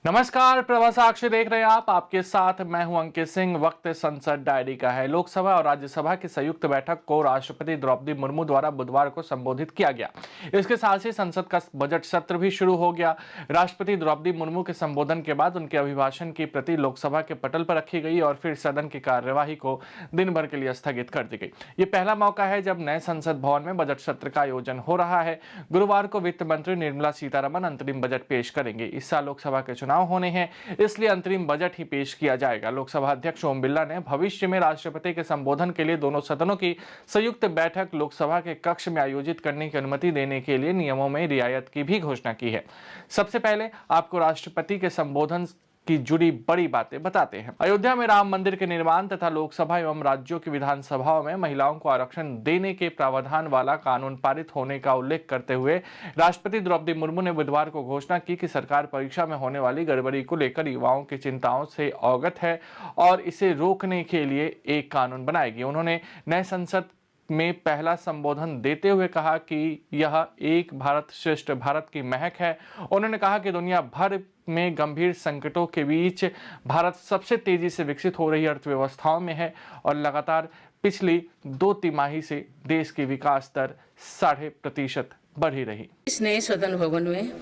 नमस्कार, प्रभा साक्षी देख रहे हैं आप। आपके साथ मैं हूं अंकित सिंह। वक्त संसद डायरी का है। लोकसभा और राज्यसभा की संयुक्त बैठक को राष्ट्रपति द्रौपदी मुर्मू द्वारा बुधवार को संबोधित किया गया। इसके साथ ही संसद का बजट सत्र भी शुरू हो गया। राष्ट्रपति द्रौपदी मुर्मू के संबोधन के बाद उनके अभिभाषण की प्रति लोकसभा के पटल पर रखी गई और फिर सदन की कार्यवाही को दिन भर के लिए स्थगित कर दी गई। ये पहला मौका है जब नए संसद भवन में बजट सत्र का आयोजन हो रहा है। गुरुवार को वित्त मंत्री निर्मला सीतारमण अंतरिम बजट पेश करेंगे। इस साल लोकसभा के चुनाव होने हैं, इसलिए अंतरिम बजट ही पेश किया जाएगा। लोकसभा अध्यक्ष ओम बिरला ने भविष्य में राष्ट्रपति के संबोधन के लिए दोनों सदनों की संयुक्त बैठक लोकसभा के कक्ष में आयोजित करने की अनुमति देने के लिए नियमों में रियायत की भी घोषणा की है। सबसे पहले आपको राष्ट्रपति के संबोधन की जुड़ी बड़ी बातें बताते हैं। अयोध्या में राम मंदिर के निर्माण तथा लोकसभा एवं राज्यों की विधानसभाओं में महिलाओं को आरक्षण देने के प्रावधान वाला कानून पारित होने का उल्लेख करते हुए राष्ट्रपति द्रौपदी मुर्मू ने बुधवार को घोषणा की कि सरकार परीक्षा में होने वाली गड़बड़ी को लेकर युवाओं की चिंताओं से अवगत है और इसे रोकने के लिए एक कानून बनाएगी। उन्होंने नए संसद में पहला संबोधन देते हुए कहा कि यह एक भारत श्रेष्ठ भारत की महक है। उन्होंने कहा कि दुनिया भर में गंभीर संकटों के बीच भारत सबसे तेजी से विकसित हो रही अर्थव्यवस्थाओं में है और लगातार पिछली 2 तिमाही से देश की विकास दर 0.5% बढ़ी रही। इस नए सदन भवन में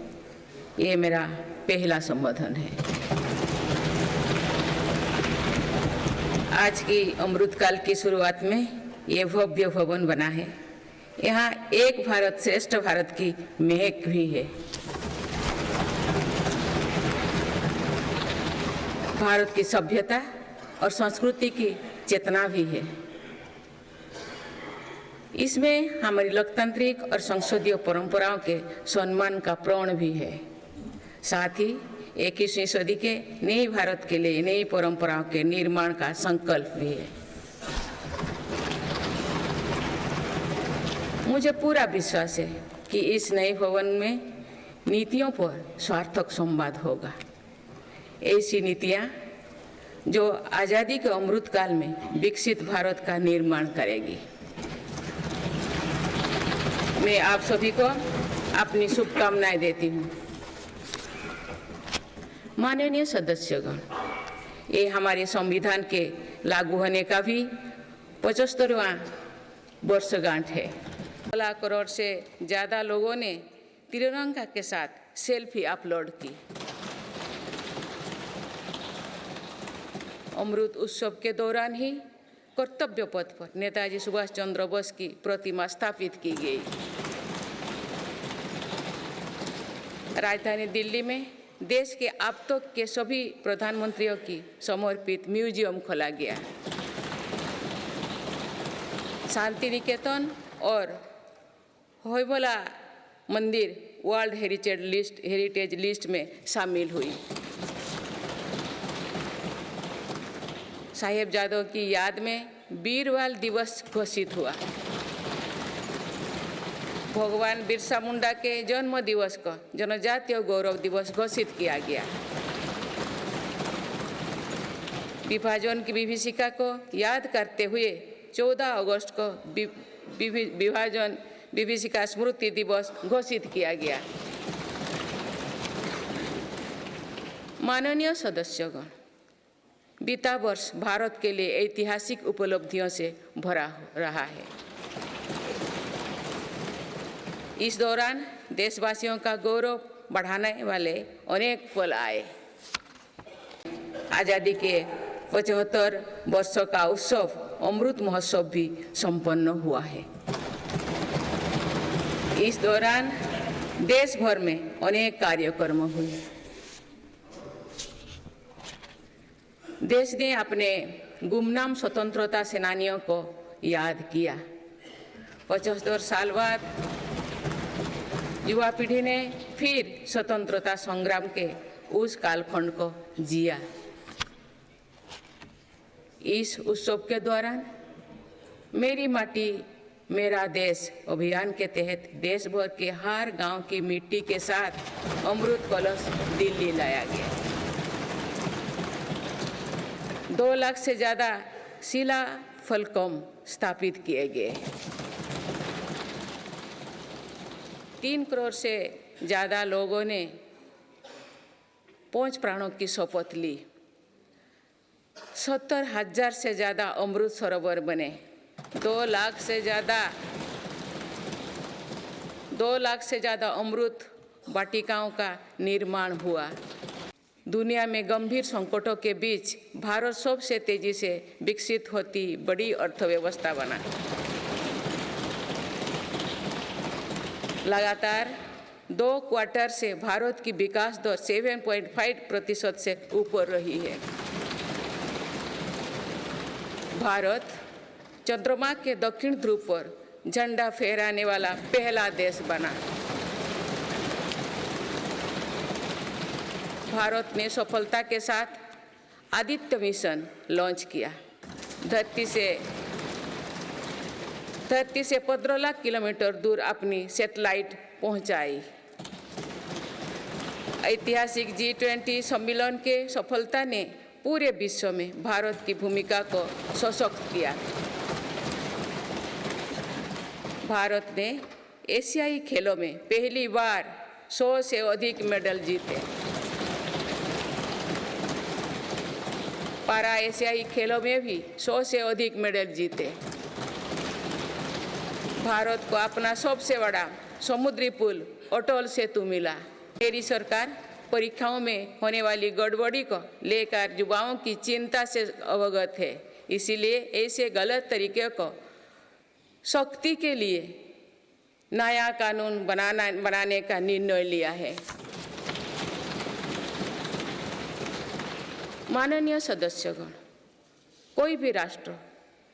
ये मेरा पहला संबोधन है। आज की अमृतकाल की शुरुआत में ये भव्य भवन बना है। यहाँ एक भारत श्रेष्ठ भारत की महक भी है। भारत की सभ्यता और संस्कृति की चेतना भी है। इसमें हमारी लोकतांत्रिक और संसदीय परंपराओं के सम्मान का प्रण भी है। साथ ही 21वीं सदी के नए भारत के लिए नई परंपराओं के निर्माण का संकल्प भी है। मुझे पूरा विश्वास है कि इस नए भवन में नीतियों पर सार्थक संवाद होगा। ऐसी नीतियां जो आज़ादी के अमृतकाल में विकसित भारत का निर्माण करेगी। मैं आप सभी को अपनी शुभकामनाएं देती हूं। माननीय सदस्यगण, ये हमारे संविधान के लागू होने का भी 75वां वर्षगांठ है। 16 करोड़ से ज़्यादा लोगों ने तिरंगा के साथ सेल्फी अपलोड की। अमृत उत्सव के दौरान ही कर्तव्य पथ पर नेताजी सुभाष चंद्र बोस की प्रतिमा स्थापित की गई। राजधानी दिल्ली में देश के अब तक के सभी प्रधानमंत्रियों की समर्पित म्यूजियम खोला गया। शांति निकेतन और होयबला मंदिर वर्ल्ड हेरिटेज लिस्ट में शामिल हुई। साहिबजादों की याद में वीर बाल दिवस घोषित हुआ। भगवान बिरसा मुंडा के जन्म दिवस को जनजातीय गौरव दिवस घोषित किया गया। विभाजन की विभीषिका को याद करते हुए 14 अगस्त को विभाजन विभीषिका स्मृति दिवस घोषित किया गया। माननीय सदस्यगण, बीता वर्ष भारत के लिए ऐतिहासिक उपलब्धियों से भरा रहा है। इस दौरान देशवासियों का गौरव बढ़ाने वाले अनेक फल आए। आज़ादी के 75 वर्षों का उत्सव अमृत महोत्सव भी संपन्न हुआ है। इस दौरान देश भर में अनेक कार्यक्रम हुए। देश ने अपने गुमनाम स्वतंत्रता सेनानियों को याद किया। 75 साल बाद युवा पीढ़ी ने फिर स्वतंत्रता संग्राम के उस कालखंड को जिया। इस उत्सव के दौरान मेरी माटी मेरा देश अभियान के तहत देश भर के हर गांव की मिट्टी के साथ अमृत कलश दिल्ली लाया गया। 2 लाख से ज़्यादा शिला फलकम स्थापित किए गए। 3 करोड़ से ज़्यादा लोगों ने 5 प्राणों की शपथ ली। 70,000 से ज़्यादा अमृत सरोवर बने, 2 लाख से ज़्यादा अमृत वाटिकाओं का निर्माण हुआ। दुनिया में गंभीर संकटों के बीच भारत सबसे तेजी से विकसित होती बड़ी अर्थव्यवस्था बना। लगातार 2 क्वार्टर से भारत की विकास दर 7.5% से ऊपर रही है। भारत चंद्रमा के दक्षिण ध्रुव पर झंडा फहराने वाला पहला देश बना। भारत ने सफलता के साथ आदित्य मिशन लॉन्च किया। धरती से 15 लाख किलोमीटर दूर अपनी सैटेलाइट पहुंचाई। ऐतिहासिक G20 सम्मेलन के सफलता ने पूरे विश्व में भारत की भूमिका को सशक्त किया। भारत ने एशियाई खेलों में पहली बार 100 से अधिक मेडल जीते। पारा एशियाई खेलों में भी 100 से अधिक मेडल जीते। भारत को अपना सबसे बड़ा समुद्री पुल अटल सेतु मिला। मेरी सरकार परीक्षाओं में होने वाली गड़बड़ी को लेकर युवाओं की चिंता से अवगत है, इसीलिए ऐसे गलत तरीके को सख्ती के लिए नया कानून बनाने का निर्णय लिया है। माननीय सदस्यगण, कोई भी राष्ट्र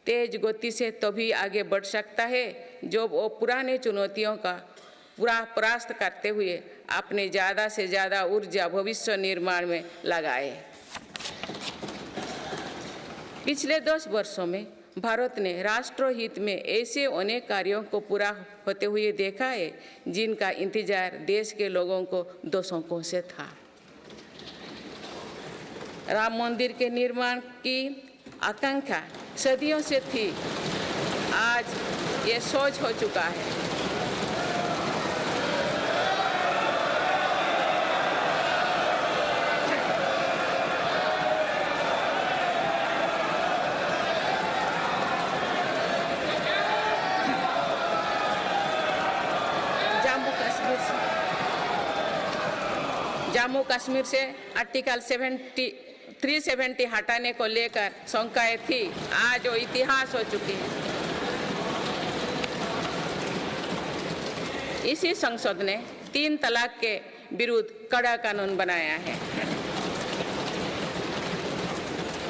तेज गति से तभी आगे बढ़ सकता है जब वो पुराने चुनौतियों का परास्त करते हुए अपने ज़्यादा से ज़्यादा ऊर्जा भविष्य निर्माण में लगाए। पिछले 10 वर्षों में भारत ने राष्ट्रहित में ऐसे अनेक कार्यों को पूरा होते हुए देखा है जिनका इंतजार देश के लोगों को दशकों से था। राम मंदिर के निर्माण की आकांक्षा सदियों से थी, आज ये सोच हो चुका है। जम्मू कश्मीर से आर्टिकल 370 हटाने को लेकर शंकाएं थी, आज वो इतिहास हो चुकी है। इसी संसद ने 3 तलाक के विरुद्ध कड़ा कानून बनाया है।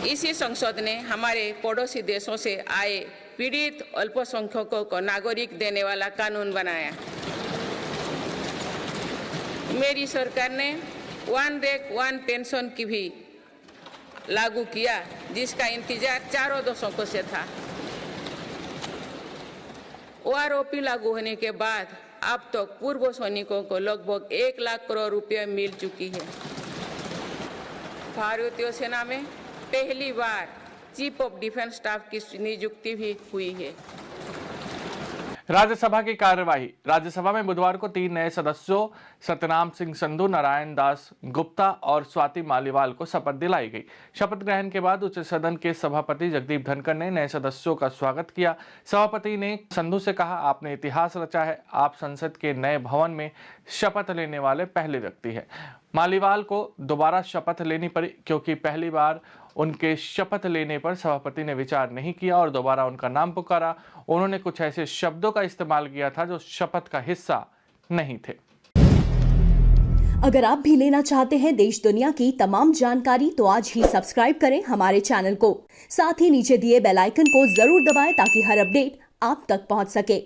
इसी संसद ने हमारे पड़ोसी देशों से आए पीड़ित अल्पसंख्यकों को नागरिक देने वाला कानून बनाया। मेरी सरकार ने 1 रैंक 1 पेंशन की भी लागू किया, जिसका इंतजार 4 दशकों से था। OROP लागू होने के बाद अब तक पूर्व सैनिकों को लगभग 1 लाख करोड़ रुपए मिल चुकी है। भारतीय सेना में पहली बार चीफ ऑफ डिफेंस स्टाफ की नियुक्ति भी हुई है। राज्यसभा की कार्यवाही। राज्यसभा में बुधवार को 3 नए सदस्यों सत्यनाम सिंह संधू, नारायण दास गुप्ता और स्वाति मालीवाल को शपथ दिलाई गई। शपथ ग्रहण के बाद उच्च सदन के सभापति जगदीप धनखड़ ने नए सदस्यों का स्वागत किया। सभापति ने संधू से कहा, आपने इतिहास रचा है, आप संसद के नए भवन में शपथ लेने वाले पहले व्यक्ति हैं। मालीवाल को दोबारा शपथ लेनी पड़ी क्योंकि पहली बार उनके शपथ लेने पर सभापति ने विचार नहीं किया और दोबारा उनका नाम पुकारा। उन्होंने कुछ ऐसे शब्दों का इस्तेमाल किया था जो शपथ का हिस्सा नहीं थे। अगर आप भी लेना चाहते हैं देश दुनिया की तमाम जानकारी तो आज ही सब्सक्राइब करें हमारे चैनल को। साथ ही नीचे दिए बेल आइकन को जरूर दबाएं ताकि हर अपडेट आप तक पहुंच सके।